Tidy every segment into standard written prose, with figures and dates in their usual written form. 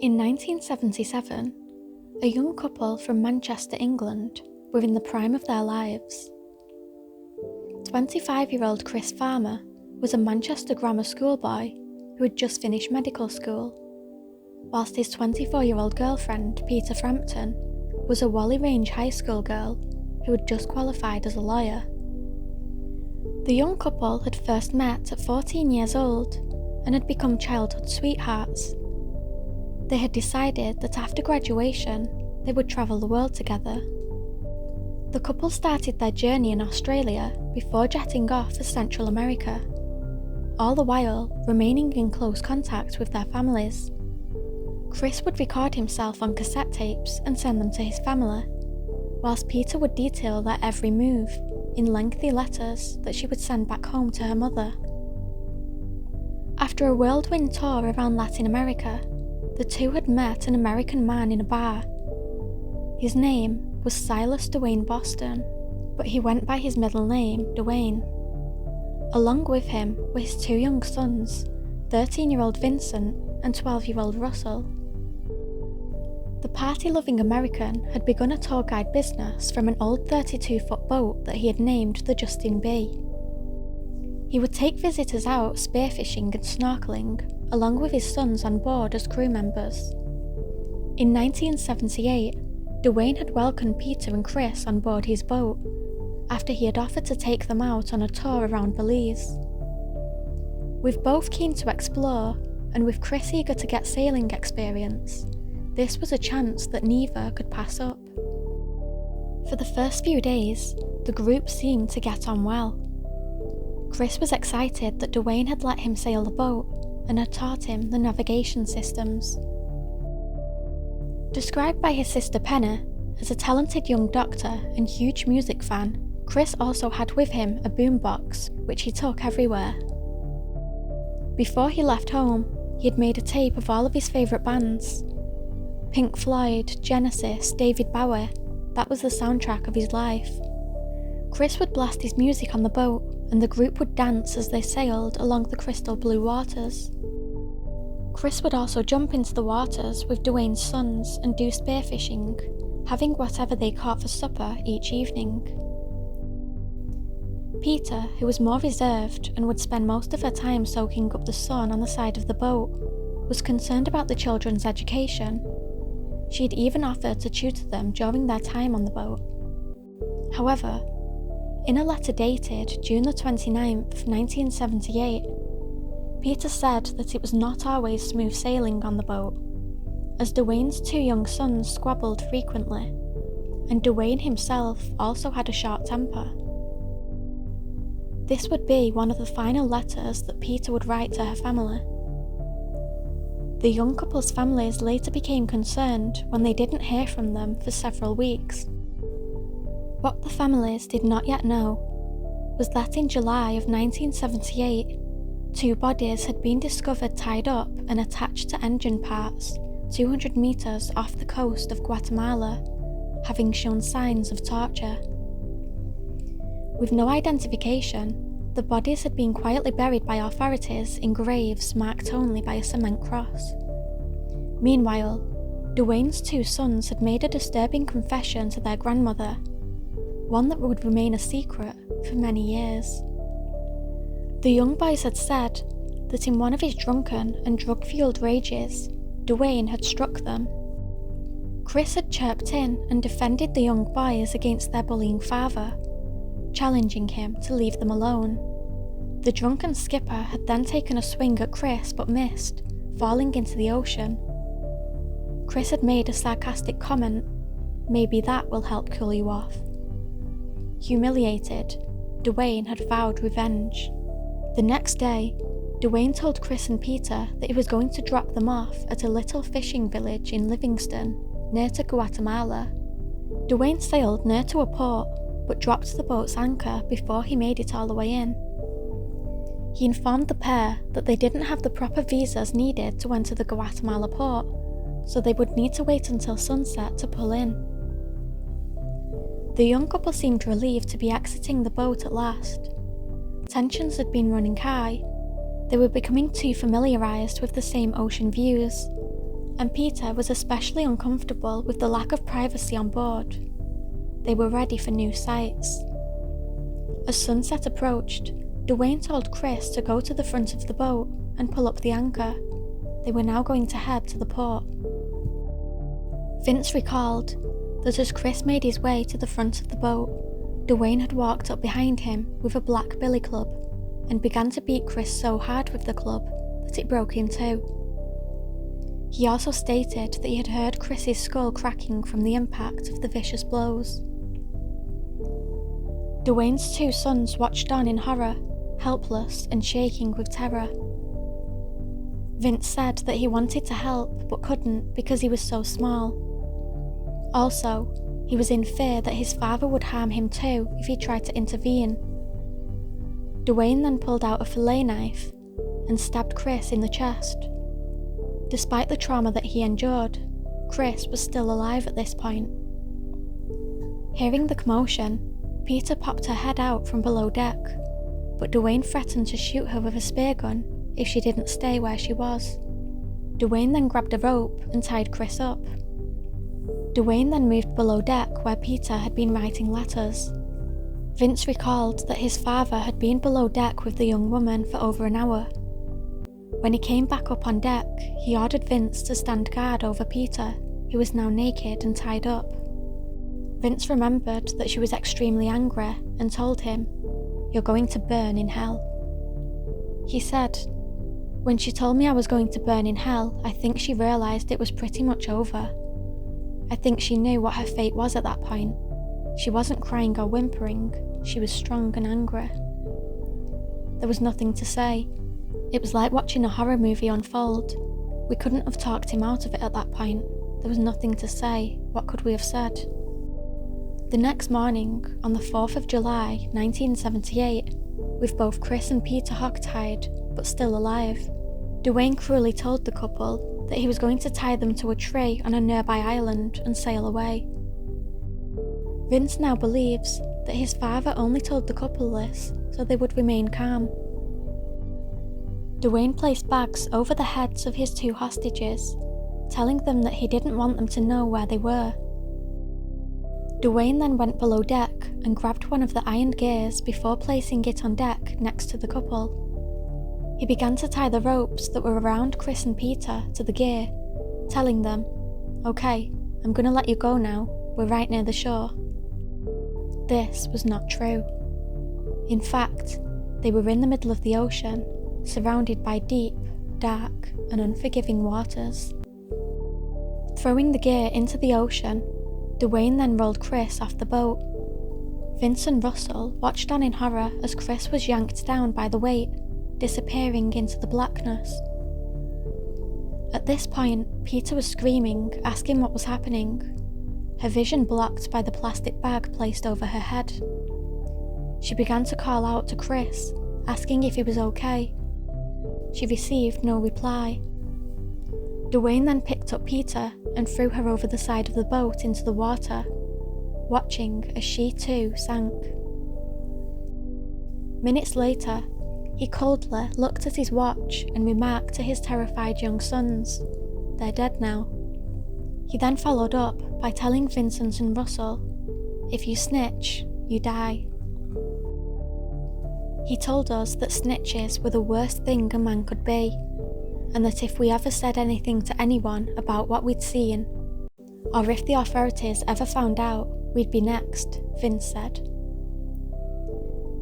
In 1977, a young couple from Manchester, England, were in the prime of their lives. 25-year-old Chris Farmer was a Manchester grammar school boy who had just finished medical school, whilst his 24-year-old girlfriend, Peter Frampton, was a Whalley Range High School girl who had just qualified as a lawyer. The young couple had first met at 14 years old and had become childhood sweethearts. They had decided that after graduation, they would travel the world together. The couple started their journey in Australia before jetting off for Central America, all the while remaining in close contact with their families. Chris would record himself on cassette tapes and send them to his family, whilst Peter would detail their every move in lengthy letters that she would send back home to her mother. After a whirlwind tour around Latin America, the two had met an American man in a bar. His name was Silas Dwayne Boston, but he went by his middle name, Dwayne. Along with him were his two young sons, 13-year-old Vincent and 12-year-old Russell. The party-loving American had begun a tour guide business from an old 32-foot boat that he had named the Justin B. He would take visitors out spearfishing and snorkeling, along with his sons on board as crew members. In 1978, Dwayne had welcomed Peter and Chris on board his boat, after he had offered to take them out on a tour around Belize. With both keen to explore, and with Chris eager to get sailing experience, this was a chance that neither could pass up. For the first few days, the group seemed to get on well. Chris was excited that Dwayne had let him sail the boat and had taught him the navigation systems. Described by his sister Penna as a talented young doctor and huge music fan, Chris also had with him a boombox, which he took everywhere. Before he left home, he had made a tape of all of his favourite bands. Pink Floyd, Genesis, David Bowie, that was the soundtrack of his life. Chris would blast his music on the boat, and the group would dance as they sailed along the crystal blue waters. Chris would also jump into the waters with Dwayne's sons and do spearfishing, having whatever they caught for supper each evening. Peter, who was more reserved and would spend most of her time soaking up the sun on the side of the boat, was concerned about the children's education. She had even offered to tutor them during their time on the boat. However, in a letter dated June the 29th, 1978, Peter said that it was not always smooth sailing on the boat, as Dwayne's two young sons squabbled frequently, and Dwayne himself also had a short temper. This would be one of the final letters that Peter would write to her family. The young couple's families later became concerned when they didn't hear from them for several weeks. What the families did not yet know was that in July of 1978, two bodies had been discovered tied up and attached to engine parts 200 meters off the coast of Guatemala, having shown signs of torture. With no identification, the bodies had been quietly buried by authorities in graves marked only by a cement cross. Meanwhile, Dwayne's two sons had made a disturbing confession to their grandmother, one that would remain a secret for many years. The young boys had said that in one of his drunken and drug-fueled rages, Dwayne had struck them. Chris had chirped in and defended the young boys against their bullying father, challenging him to leave them alone. The drunken skipper had then taken a swing at Chris but missed, falling into the ocean. Chris had made a sarcastic comment, "Maybe that will help cool you off." Humiliated, Dwayne had vowed revenge. The next day, Dwayne told Chris and Peter that he was going to drop them off at a little fishing village in Livingston, near to Guatemala. Dwayne sailed near to a port, but dropped the boat's anchor before he made it all the way in. He informed the pair that they didn't have the proper visas needed to enter the Guatemala port, so they would need to wait until sunset to pull in. The young couple seemed relieved to be exiting the boat at last. Tensions had been running high. They were becoming too familiarised with the same ocean views, and Peter was especially uncomfortable with the lack of privacy on board. They were ready for new sights. As sunset approached, Dwayne told Chris to go to the front of the boat and pull up the anchor. They were now going to head to the port. Vince recalled that as Chris made his way to the front of the boat, Dwayne had walked up behind him with a black billy club and began to beat Chris so hard with the club that it broke in two. He also stated that he had heard Chris's skull cracking from the impact of the vicious blows. Dwayne's two sons watched on in horror, helpless and shaking with terror. Vince said that he wanted to help but couldn't because he was so small. Also, he was in fear that his father would harm him too if he tried to intervene. Dwayne then pulled out a fillet knife and stabbed Chris in the chest. Despite the trauma that he endured, Chris was still alive at this point. Hearing the commotion, Peter popped her head out from below deck, but Dwayne threatened to shoot her with a spear gun if she didn't stay where she was. Dwayne then grabbed a rope and tied Chris up. Dwayne then moved below deck where Peter had been writing letters. Vince recalled that his father had been below deck with the young woman for over an hour. When he came back up on deck, he ordered Vince to stand guard over Peter, who was now naked and tied up. Vince remembered that she was extremely angry and told him, "You're going to burn in hell." He said, "When she told me I was going to burn in hell, I think she realised it was pretty much over. I think she knew what her fate was at that point. She wasn't crying or whimpering, she was strong and angry." There was nothing to say. It was like watching a horror movie unfold. We couldn't have talked him out of it at that point. There was nothing to say. What could we have said? The next morning, on the 4th of July, 1978, with both Chris and Peter hogtied, but still alive, Dwayne cruelly told the couple that he was going to tie them to a tree on a nearby island and sail away. Vince now believes that his father only told the couple this so they would remain calm. Dwayne placed bags over the heads of his two hostages, telling them that he didn't want them to know where they were. Dwayne then went below deck and grabbed one of the iron gears before placing it on deck next to the couple. He began to tie the ropes that were around Chris and Peter to the gear, telling them, "Okay, I'm gonna let you go now, we're right near the shore." This was not true. In fact, they were in the middle of the ocean, surrounded by deep, dark, and unforgiving waters. Throwing the gear into the ocean, Dwayne then rolled Chris off the boat. Vince and Russell watched on in horror as Chris was yanked down by the weight, disappearing into the blackness. At this point, Peter was screaming, asking what was happening, her vision blocked by the plastic bag placed over her head. She began to call out to Chris, asking if he was okay. She received no reply. Dwayne then picked up Peter and threw her over the side of the boat into the water, watching as she too sank. Minutes later, he coldly looked at his watch and remarked to his terrified young sons, "They're dead now." He then followed up by telling Vincent and Russell, "If you snitch, you die." He told us that snitches were the worst thing a man could be, and that if we ever said anything to anyone about what we'd seen, or if the authorities ever found out, we'd be next, Vince said.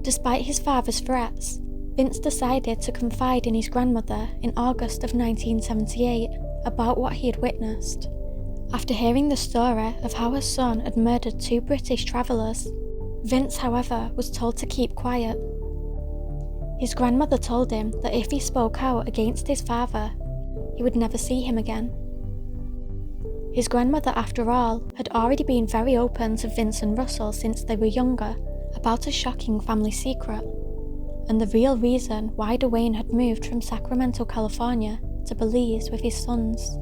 Despite his father's threats, Vince decided to confide in his grandmother in August of 1978 about what he had witnessed. After hearing the story of how her son had murdered two British travellers, Vince, however, was told to keep quiet. His grandmother told him that if he spoke out against his father, he would never see him again. His grandmother, after all, had already been very open to Vince and Russell since they were younger about a shocking family secret, and the real reason why Dwayne had moved from Sacramento, California to Belize with his sons.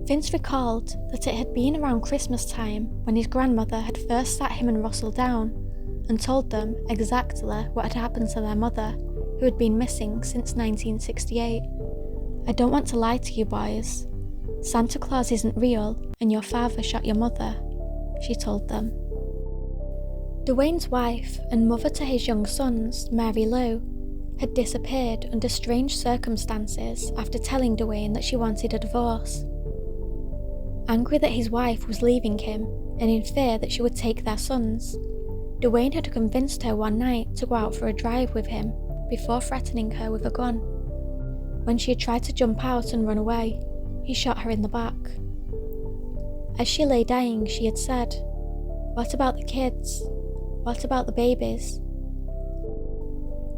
Vince recalled that it had been around Christmas time when his grandmother had first sat him and Russell down and told them exactly what had happened to their mother, who had been missing since 1968, "I don't want to lie to you boys. Santa Claus isn't real and your father shot your mother," she told them. Dwayne's wife and mother to his young sons, Mary Lou, had disappeared under strange circumstances after telling Dwayne that she wanted a divorce. Angry that his wife was leaving him and in fear that she would take their sons, Dwayne had convinced her one night to go out for a drive with him before threatening her with a gun. When she had tried to jump out and run away, he shot her in the back. As she lay dying, she had said, "What about the kids? What about the babies?"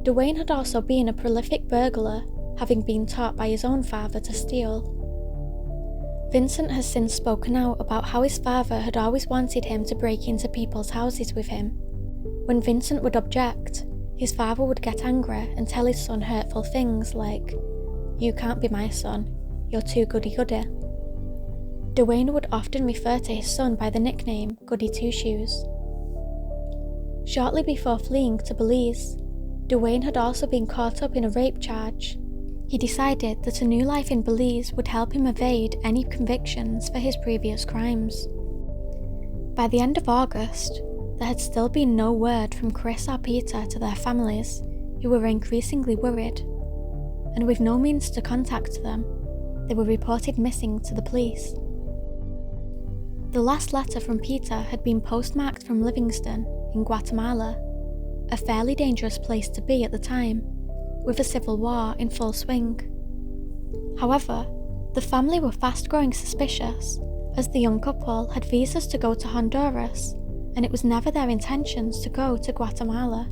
Dwayne had also been a prolific burglar, having been taught by his own father to steal. Vincent has since spoken out about how his father had always wanted him to break into people's houses with him. When Vincent would object, his father would get angry and tell his son hurtful things like, "You can't be my son, you're too goody-goody." Dwayne would often refer to his son by the nickname Goody Two-Shoes. Shortly before fleeing to Belize, Dwayne had also been caught up in a rape charge. He decided that a new life in Belize would help him evade any convictions for his previous crimes. By the end of August, there had still been no word from Chris or Peter to their families, who were increasingly worried, and with no means to contact them, they were reported missing to the police. The last letter from Peter had been postmarked from Livingston in Guatemala, a fairly dangerous place to be at the time, with a civil war in full swing. However, the family were fast growing suspicious, as the young couple had visas to go to Honduras, and it was never their intentions to go to Guatemala.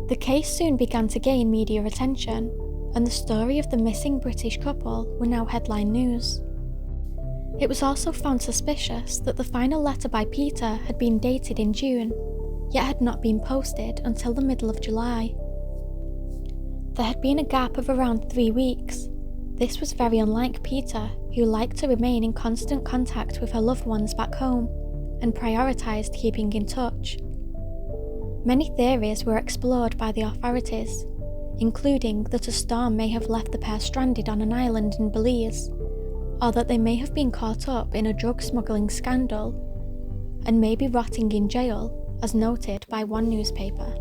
The case soon began to gain media attention, and the story of the missing British couple were now headline news. It was also found suspicious that the final letter by Peter had been dated in June, yet had not been posted until the middle of July. There had been a gap of around 3 weeks. This was very unlike Peter, who liked to remain in constant contact with her loved ones back home, and prioritised keeping in touch. Many theories were explored by the authorities, including that a storm may have left the pair stranded on an island in Belize, or that they may have been caught up in a drug smuggling scandal, and may be rotting in jail, as noted by one newspaper.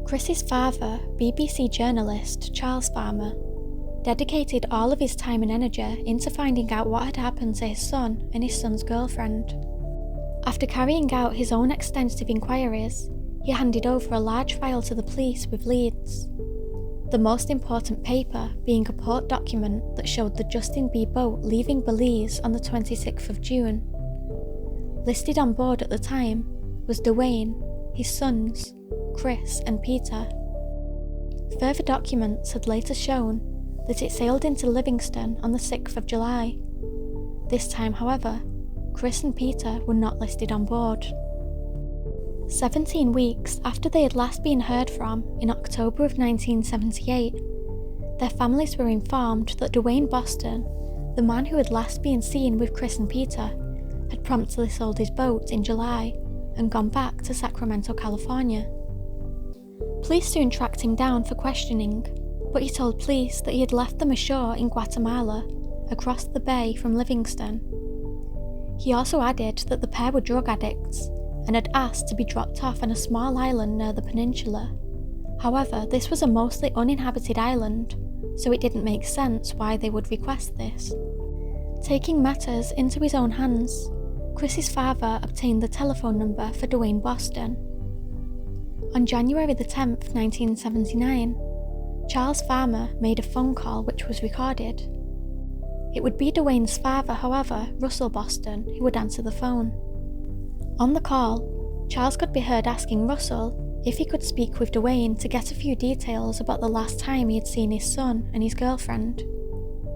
Chris's father, BBC journalist Charles Farmer, dedicated all of his time and energy into finding out what had happened to his son and his son's girlfriend. After carrying out his own extensive inquiries, he handed over a large file to the police with leads. The most important paper being a port document that showed the Justin B boat leaving Belize on the 26th of June. Listed on board at the time was Dwayne, his sons, Chris and Peter. Further documents had later shown that it sailed into Livingston on the 6th of July. This time, however, Chris and Peter were not listed on board. 17 weeks after they had last been heard from in October of 1978, their families were informed that Dwayne Boston, the man who had last been seen with Chris and Peter, had promptly sold his boat in July and gone back to Sacramento, California. Police soon tracked him down for questioning, but he told police that he had left them ashore in Guatemala, across the bay from Livingston. He also added that the pair were drug addicts and had asked to be dropped off on a small island near the peninsula. However, this was a mostly uninhabited island, so it didn't make sense why they would request this. Taking matters into his own hands, Chris's father obtained the telephone number for Dwayne Boston. On January the 10th, 1979, Charles Farmer made a phone call which was recorded. It would be Dwayne's father, however, Russell Boston, who would answer the phone. On the call, Charles could be heard asking Russell if he could speak with Dwayne to get a few details about the last time he had seen his son and his girlfriend.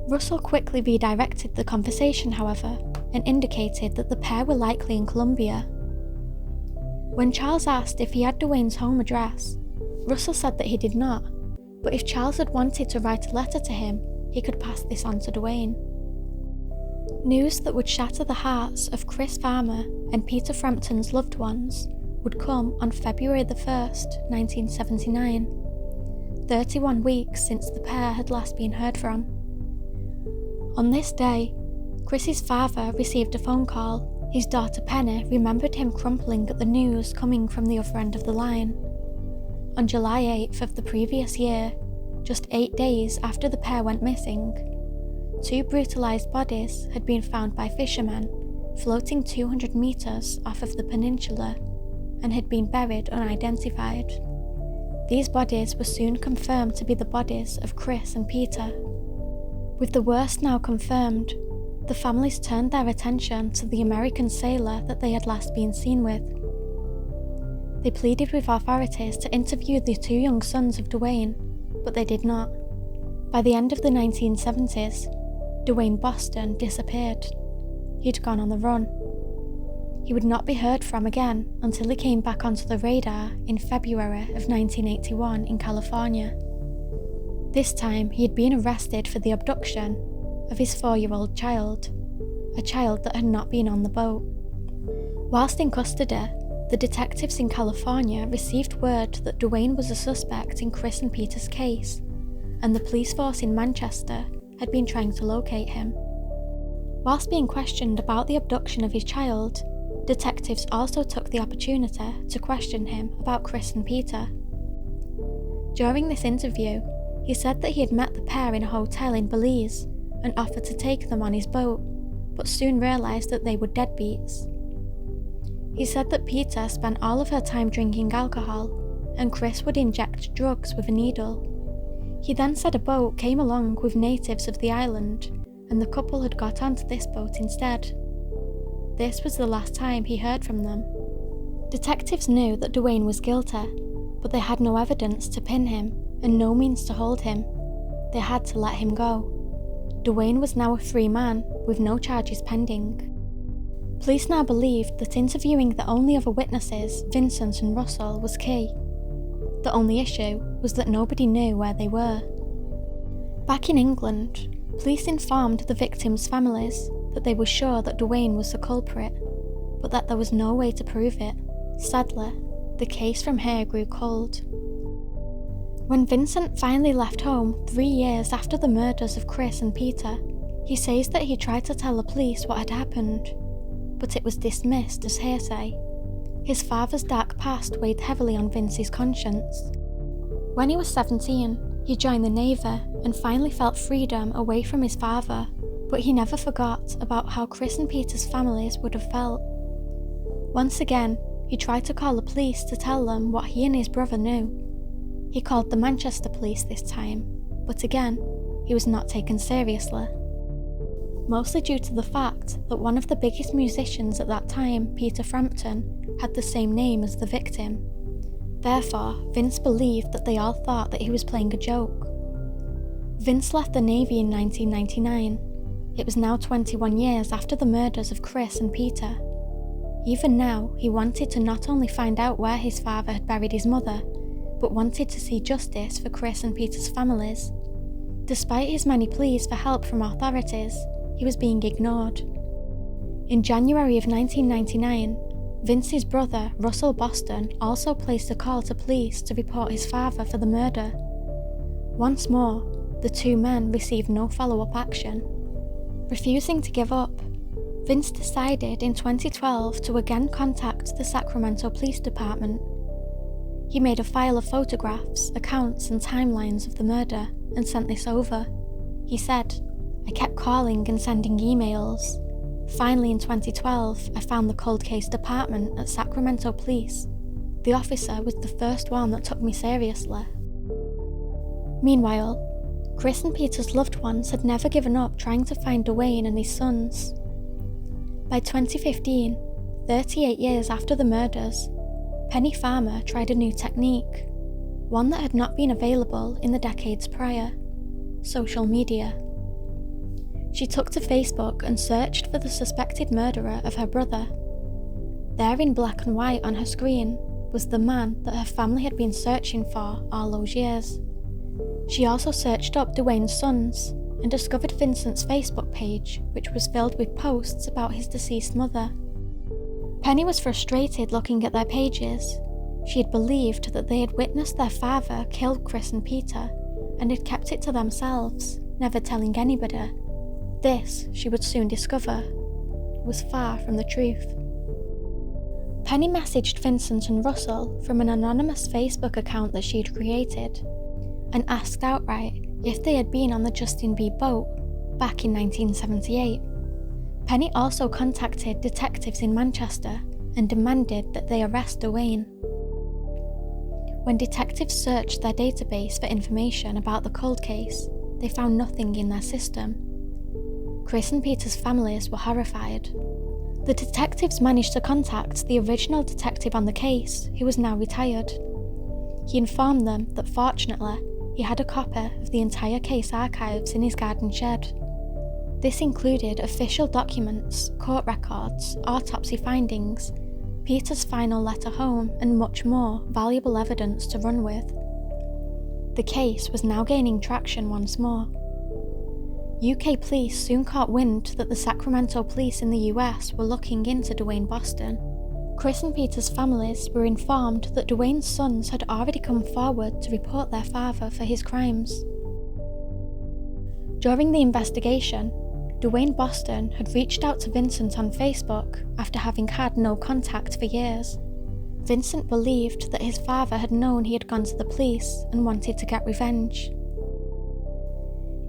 Russell quickly redirected the conversation, however, and indicated that the pair were likely in Colombia. When Charles asked if he had Dwayne's home address, Russell said that he did not, but if Charles had wanted to write a letter to him, he could pass this on to Dwayne. News that would shatter the hearts of Chris Farmer and Peter Frampton's loved ones would come on February the 1st, 1979. 31 weeks since the pair had last been heard from. On this day, Chris's father received a phone call. His daughter Penny remembered him crumpling at the news coming from the other end of the line. On July 8th of the previous year, just 8 days after the pair went missing, 2 brutalised bodies had been found by fishermen floating 200 metres off of the peninsula and had been buried unidentified. These bodies were soon confirmed to be the bodies of Chris and Peter. With the worst now confirmed, the families turned their attention to the American sailor that they had last been seen with. They pleaded with authorities to interview the 2 young sons of Duane, but they did not. By the end of the 1970s, Duane Boston disappeared. He'd gone on the run. He would not be heard from again until he came back onto the radar in February of 1981 in California. This time he had been arrested for the abduction of his 4-year-old child, a child that had not been on the boat. Whilst in custody, the detectives in California received word that Duane was a suspect in Chris and Peter's case, and the police force in Manchester had been trying to locate him. Whilst being questioned about the abduction of his child, detectives also took the opportunity to question him about Chris and Peter. During this interview, he said that he had met the pair in a hotel in Belize and offered to take them on his boat, but soon realised that they were deadbeats. He said that Peter spent all of her time drinking alcohol, and Chris would inject drugs with a needle. He then said a boat came along with natives of the island, and the couple had got onto this boat instead. This was the last time he heard from them. Detectives knew that Duane was guilty, but they had no evidence to pin him and no means to hold him. They had to let him go. Duane was now a free man with no charges pending. Police now believed that interviewing the only other witnesses, Vincent and Russell, was key. The only issue was that nobody knew where they were. Back in England, police informed the victims' families that they were sure that Duane was the culprit, but that there was no way to prove it. Sadly, the case from here grew cold. When Vincent finally left home 3 years after the murders of Chris and Peter, he says that he tried to tell the police what had happened, but it was dismissed as hearsay. His father's dark past weighed heavily on Vince's conscience. When he was 17, he joined the Navy and finally felt freedom away from his father, but he never forgot about how Chris and Peter's families would have felt. Once again, he tried to call the police to tell them what he and his brother knew. He called the Manchester police this time, but again, he was not taken seriously. Mostly due to the fact that one of the biggest musicians at that time, Peter Frampton, had the same name as the victim. Therefore, Vince believed that they all thought that he was playing a joke. Vince left the Navy in 1999. It was now 21 years after the murders of Chris and Peter. Even now, he wanted to not only find out where his father had buried his mother, but wanted to see justice for Chris and Peter's families. Despite his many pleas for help from authorities, he was being ignored. In January of 1999, Vince's brother, Russell Boston, also placed a call to police to report his father for the murder. Once more, the 2 men received no follow-up action. Refusing to give up, Vince decided in 2012 to again contact the Sacramento Police Department. He made a file of photographs, accounts and timelines of the murder and sent this over. He said, "I kept calling and sending emails. Finally in 2012, I found the cold case department at Sacramento Police. The officer was the first one that took me seriously." Meanwhile, Chris and Peter's loved ones had never given up trying to find Duane and his sons. By 2015, 38 years after the murders, Penny Farmer tried a new technique, one that had not been available in the decades prior: social media. She took to Facebook and searched for the suspected murderer of her brother. There in black and white on her screen was the man that her family had been searching for all those years. She also searched up Duane's sons and discovered Vincent's Facebook page, which was filled with posts about his deceased mother. Penny was frustrated looking at their pages. She had believed that they had witnessed their father kill Chris and Peter and had kept it to themselves, never telling anybody. This, she would soon discover, was far from the truth. Penny messaged Vincent and Russell from an anonymous Facebook account that she had created and asked outright if they had been on the Justin B. boat back in 1978. Penny also contacted detectives in Manchester and demanded that they arrest Duane. When detectives searched their database for information about the cold case, they found nothing in their system. Chris and Peter's families were horrified. The detectives managed to contact the original detective on the case, who was now retired. He informed them that fortunately, he had a copy of the entire case archives in his garden shed. This included official documents, court records, autopsy findings, Peter's final letter home, and much more valuable evidence to run with. The case was now gaining traction once more. UK police soon caught wind that the Sacramento police in the US were looking into Duane Boston. Chris and Peter's families were informed that Duane's sons had already come forward to report their father for his crimes. During the investigation, Duane Boston had reached out to Vincent on Facebook after having had no contact for years. Vincent believed that his father had known he had gone to the police and wanted to get revenge.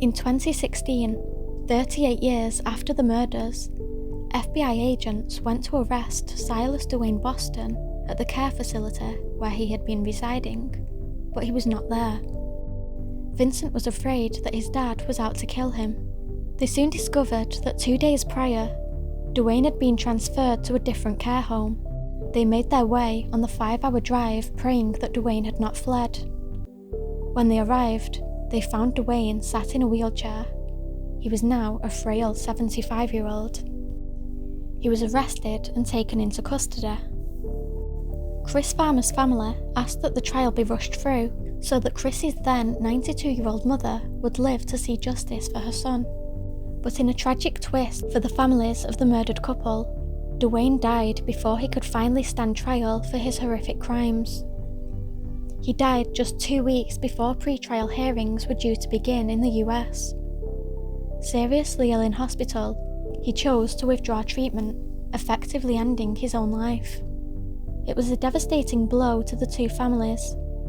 In 2016, 38 years after the murders, FBI agents went to arrest Silas Duane Boston at the care facility where he had been residing, but he was not there. Vincent was afraid that his dad was out to kill him. They soon discovered that 2 days prior, Duane had been transferred to a different care home. They made their way on the 5-hour drive praying that Duane had not fled. When they arrived, they found Duane sat in a wheelchair. He was now a frail 75-year-old. He was arrested and taken into custody. Chris Farmer's family asked that the trial be rushed through so that Chris's then 92-year-old mother would live to see justice for her son. But in a tragic twist for the families of the murdered couple, Duane died before he could finally stand trial for his horrific crimes. He died just 2 weeks before pre-trial hearings were due to begin in the US. Seriously ill in hospital, he chose to withdraw treatment, effectively ending his own life. It was a devastating blow to the two families,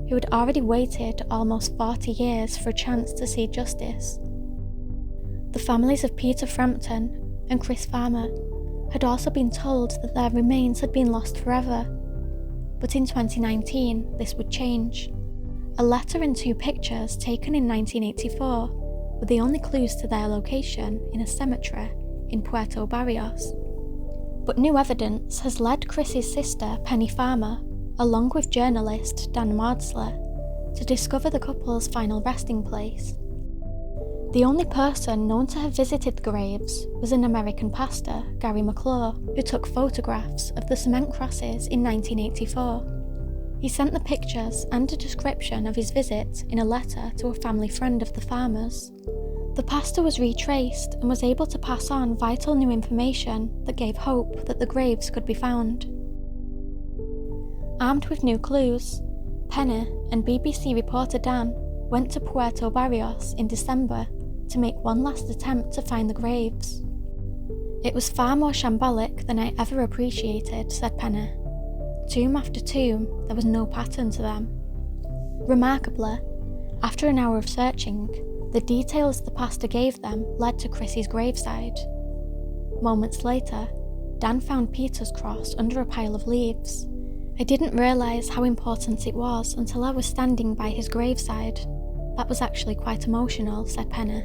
who had already waited almost 40 years for a chance to see justice. The families of Peter Frampton and Chris Farmer had also been told that their remains had been lost forever. But in 2019, this would change. A letter and 2 pictures taken in 1984 were the only clues to their location in a cemetery in Puerto Barrios. But new evidence has led Chris's sister, Penny Farmer, along with journalist Dan Maudsley, to discover the couple's final resting place. The only person known to have visited the graves was an American pastor, Gary McClure, who took photographs of the cement crosses in 1984. He sent the pictures and a description of his visit in a letter to a family friend of the Farmers. The pastor was retraced and was able to pass on vital new information that gave hope that the graves could be found. Armed with new clues, Penny and BBC reporter Dan went to Puerto Barrios in December to make one last attempt to find the graves. It was far more shambolic than I ever appreciated, said Penny. Tomb after tomb, there was no pattern to them. Remarkably, after an hour of searching, the details the pastor gave them led to Chrissy's graveside. Moments later, Dan found Peter's cross under a pile of leaves. I didn't realise how important it was until I was standing by his graveside. That was actually quite emotional, said Penny.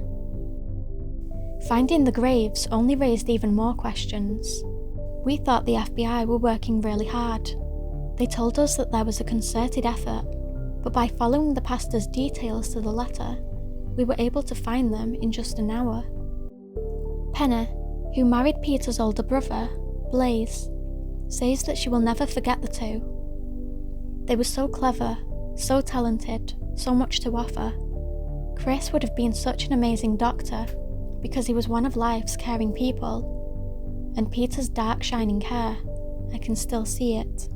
Finding the graves only raised even more questions. We thought the FBI were working really hard. They told us that there was a concerted effort, but by following the pastor's details to the letter, we were able to find them in just an hour. Penny, who married Peter's older brother, Blaze, says that she will never forget the two. They were so clever, so talented, so much to offer. Chris would have been such an amazing doctor because he was one of life's caring people. And Peter's dark shining hair, I can still see it.